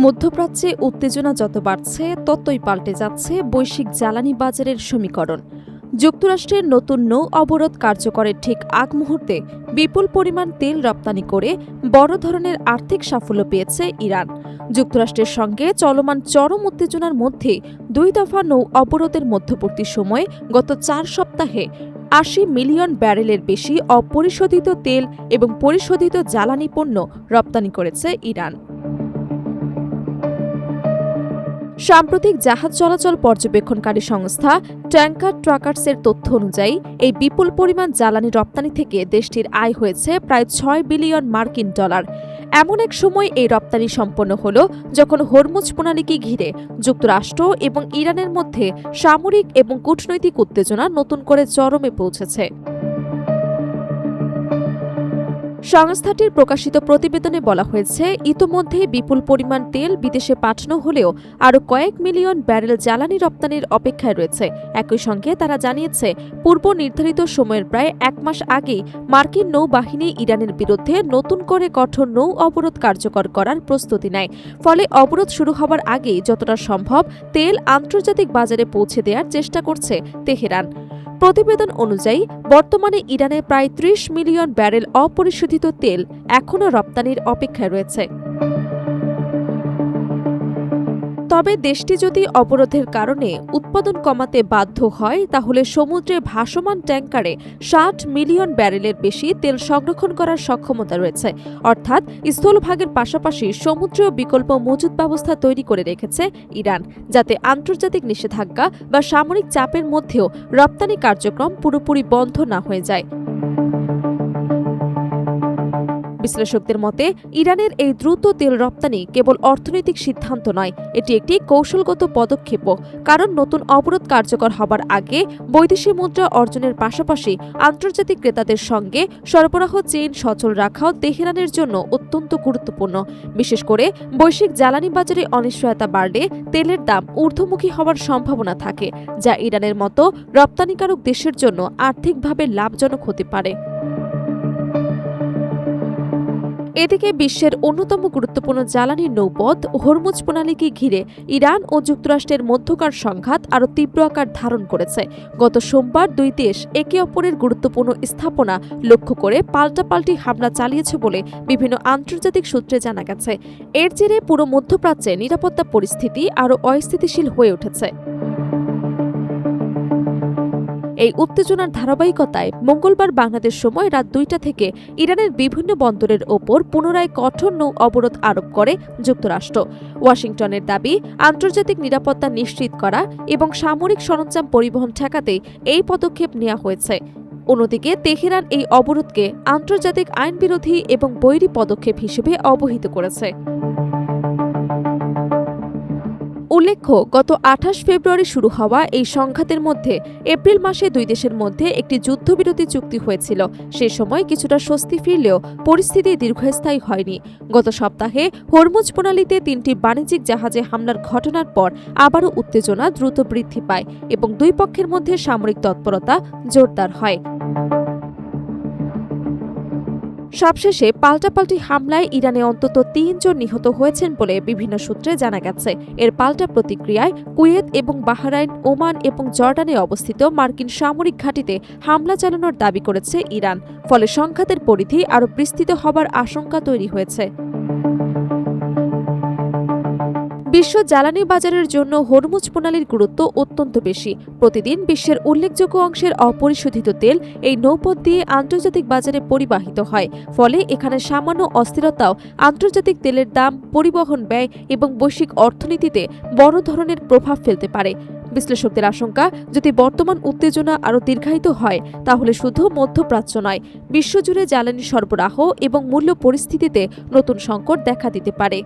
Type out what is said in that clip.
মধ্যপ্রাচ্যে উত্তেজনা যত বাড়ছে ততই পাল্টে যাচ্ছে বৈশ্বিক জ্বালানি বাজারের সমীকরণ। যুক্তরাষ্ট্রের নতুন নৌ অবরোধ কার্যকরের ঠিক আগ মুহূর্তে বিপুল পরিমাণ তেল রপ্তানি করে বড় ধরনের আর্থিক সাফল্য পেয়েছে ইরান। যুক্তরাষ্ট্রের সঙ্গে চলমান চরম উত্তেজনার মধ্যে 2 দফা নৌ অবরোধের মধ্যবর্তী সময়ে গত 4 সপ্তাহে 80 মিলিয়ন ব্যারেলের বেশি অপরিশোধিত তেল এবং পরিশোধিত জ্বালানি পণ্য রপ্তানি করেছে ইরান। সাম্প্রতিক জাহাজ চলাচল পর্যবেক্ষণকারী সংস্থা ট্যাঙ্কার ট্রাকার্সের তথ্য অনুযায়ী এই বিপুল পরিমাণ জ্বালানি রপ্তানি থেকে দেশটির আয় হয়েছে প্রায় 6 বিলিয়ন মার্কিন ডলার। এমন এক সময় এই রপ্তানি সম্পন্ন হল যখন হরমুজ প্রণালীকে ঘিরে যুক্তরাষ্ট্র এবং ইরানের মধ্যে সামরিক এবং কূটনৈতিক উত্তেজনা নতুন করে চরমে পৌঁছেছে। সংস্থাটির প্রকাশিত প্রতিবেদনে বলা হয়েছে, ইতোমধ্যে বিপুল পরিমাণ তেল বিদেশে পাঠানো হলেও আরও কয়েক মিলিয়ন ব্যারেল জ্বালানি রপ্তানির অপেক্ষায় রয়েছে। একই সঙ্গে তারা জানিয়েছে, পূর্ব নির্ধারিত সময়ের প্রায় 1 মাস আগেই মার্কিন নৌবাহিনী ইরানের বিরুদ্ধে নতুন করে কঠোর নৌ অবরোধ কার্যকর করার প্রস্তুতি নেয়। ফলে অবরোধ শুরু হওয়ার আগেই যতটা সম্ভব তেল আন্তর্জাতিক বাজারে পৌঁছে দেওয়ার চেষ্টা করছে তেহরান। প্রতিবেদন অনুযায়ী বর্তমানে ইরানে প্রায় 30 মিলিয়ন ব্যারেল অপরিশোধিত তেল এখনও রপ্তানির অপেক্ষায় রয়েছে। তবে দেশটি যদি অবরোধের কারণে উৎপাদন কমাতে বাধ্য হয়, তাহলে সমুদ্রে ভাসমান ট্যাঙ্কারে 60 মিলিয়ন ব্যারেলের বেশি তেল সংরক্ষণ করার সক্ষমতা রয়েছে। অর্থাৎ স্থলভাগের পাশাপাশি সমুদ্রীয় বিকল্প মজুত ব্যবস্থা তৈরি করে রেখেছে ইরান, যাতে আন্তর্জাতিক নিষেধাজ্ঞা বা সামরিক চাপের মধ্যেও রপ্তানি কার্যক্রম পুরোপুরি বন্ধ না হয়ে যায়। বিশ্লেষকদের মতে, ইরানের এই দ্রুত তেল রপ্তানি কেবল অর্থনৈতিক সিদ্ধান্ত নয়, এটি একটি কৌশলগত পদক্ষেপও। কারণ নতুন অবরোধ কার্যকর হবার আগে বৈদেশিক মুদ্রা অর্জনের পাশাপাশি আন্তর্জাতিক ক্রেতাদের সঙ্গে সরবরাহ চেইন সচল রাখাও তেহরানের জন্য অত্যন্ত গুরুত্বপূর্ণ। বিশেষ করে বৈশ্বিক জ্বালানি বাজারে অনিশ্চয়তা বাড়লে তেলের দাম ঊর্ধ্বমুখী হওয়ার সম্ভাবনা থাকে, যা ইরানের মতো রপ্তানিকারক দেশের জন্য আর্থিকভাবে লাভজনক হতে পারে। এদিকে বিশ্বের অন্যতম গুরুত্বপূর্ণ জ্বালানি নৌপথ হরমুজ প্রণালীকে ঘিরে ইরান ও যুক্তরাষ্ট্রের মধ্যকার সংঘাত আরও তীব্র আকার ধারণ করেছে। গত সোমবার 2 দেশ একে অপরের গুরুত্বপূর্ণ স্থাপনা লক্ষ্য করে পাল্টাপাল্টি হামলা চালিয়েছে বলে বিভিন্ন আন্তর্জাতিক সূত্রে জানা গেছে। এর জেরে পুরো মধ্যপ্রাচ্যে নিরাপত্তা পরিস্থিতি আরও অস্থিতিশীল হয়ে উঠেছে। এই উত্তেজনার ধারাবাহিকতায় মঙ্গলবার বাংলাদেশ সময় রাত 2টা থেকে ইরানের বিভিন্ন বন্দরের ওপর পুনরায় কঠোর নৌ অবরোধ আরোপ করে যুক্তরাষ্ট্র। ওয়াশিংটনের দাবি, আন্তর্জাতিক নিরাপত্তা নিশ্চিত করা এবং সামরিক সরঞ্জাম পরিবহন ঠেকাতে এই পদক্ষেপ নেওয়া হয়েছে। অন্যদিকে তেহরান এই অবরোধকে আন্তর্জাতিক আইনবিরোধী এবং বৈরী পদক্ষেপ হিসেবে অবহিত করেছে। উল্লেখ্য, গত 28 ফেব্রুয়ারি শুরু হওয়া এই সংঘাতের মধ্যে এপ্রিল মাসে 2 দেশের মধ্যে একটি যুদ্ধবিরতি চুক্তি হয়েছিল। সে সময় কিছুটা স্বস্তি ফিরলেও পরিস্থিতি দীর্ঘস্থায়ী হয়নি। গত সপ্তাহে হরমুজ প্রণালীতে 3টি বাণিজ্যিক জাহাজে হামলার ঘটনার পর আবারও উত্তেজনা দ্রুত বৃদ্ধি পায় এবং 2 পক্ষের মধ্যে সামরিক তৎপরতা জোরদার হয়। সবশেষে পাল্টাপাল্টি হামলায় ইরানে অন্তত 3 জন নিহত হয়েছেন বলে বিভিন্ন সূত্রে জানা গেছে। এর পাল্টা প্রতিক্রিয়ায় কুয়েত এবং বাহরাইন, ওমান এবং জর্ডানে অবস্থিত মার্কিন সামরিক ঘাঁটিতে হামলা চালানোর দাবি করেছে ইরান। ফলে সংঘাতের পরিধি আরও বিস্তৃত হবার আশঙ্কা তৈরি হয়েছে। বিশ্ব জ্বালানি বাজারের জন্য হরমুজ প্রণালীর গুরুত্ব অত্যন্ত বেশি। প্রতিদিন বিশ্বের উল্লেখযোগ্য অংশের অপরিশোধিত তেল এই নৌপথ দিয়ে আন্তর্জাতিক বাজারে পরিবাহিত হয়। ফলে এখানে সামান্য অস্থিরতাও আন্তর্জাতিক তেলের দাম, পরিবহন ব্যয় এবং বৈশ্বিক অর্থনীতিতে বড় ধরনের প্রভাব ফেলতে পারে। বিশ্লেষকদের আশঙ্কা, যদি বর্তমান উত্তেজনা আরও দীর্ঘায়িত হয়, তাহলে শুধু মধ্যপ্রাচ্য নয়, বিশ্বজুড়ে জ্বালানি সরবরাহ এবং মূল্য পরিস্থিতিতে নতুন সংকট দেখা দিতে পারে।